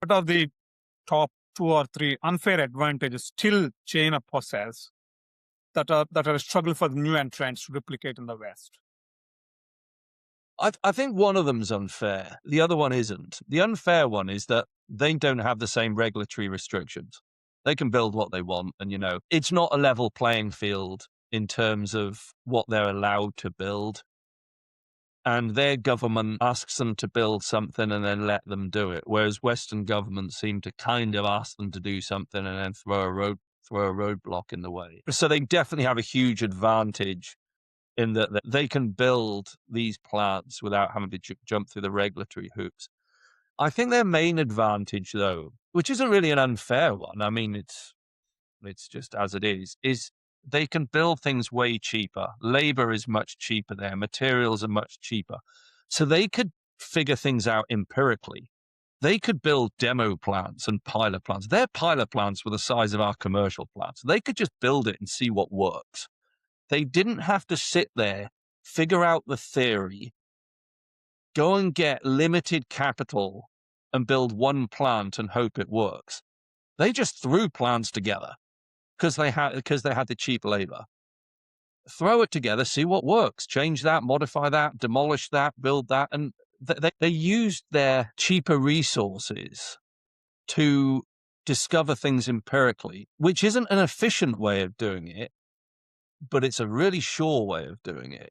What are the top 2 or 3 unfair advantages still China possess that are a struggle for the new entrants to replicate in the West? I think one of them's unfair. The other one isn't. The unfair one is that they don't have the same regulatory restrictions. They can build what they want. And, it's not a level playing field in terms of what they're allowed to build. And their government asks them to build something and then let them do it. Whereas Western governments seem to kind of ask them to do something and then throw a roadblock in the way. So they definitely have a huge advantage in that they can build these plants without having to jump through the regulatory hoops. I think their main advantage, though, which isn't really an unfair one, I mean, it's just as it is they can build things way cheaper. Labor is much cheaper there. Materials are much cheaper. So they could figure things out empirically. They could build demo plants and pilot plants. Their pilot plants were the size of our commercial plants. They could just build it and see what works. They didn't have to sit there, figure out the theory, go and get limited capital and build one plant and hope it works. They just threw plants together because they had the cheap labor. Throw it together, see what works, change that, modify that, demolish that, build that. And they used their cheaper resources to discover things empirically, which isn't an efficient way of doing it, but it's a really sure way of doing it.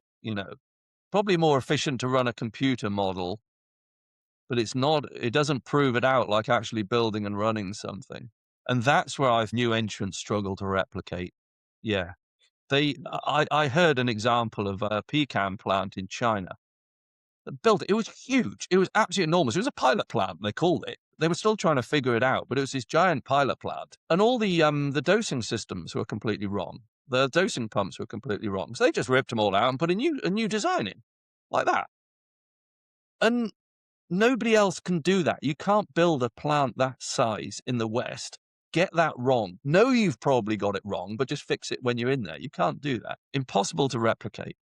Probably more efficient to run a computer model, but it doesn't prove it out like actually building and running something. And that's where new entrants struggle to replicate. Yeah. I heard an example of a pecan plant in China that built it. It was huge. It was absolutely enormous. It was a pilot plant, they called it. They were still trying to figure it out, but it was this giant pilot plant. And all the dosing systems were completely wrong. The dosing pumps were completely wrong. So they just ripped them all out and put a new design in, like that. And nobody else can do that. You can't build a plant that size in the West, get that wrong. Know you've probably got it wrong, but just fix it when you're in there. You can't do that. Impossible to replicate.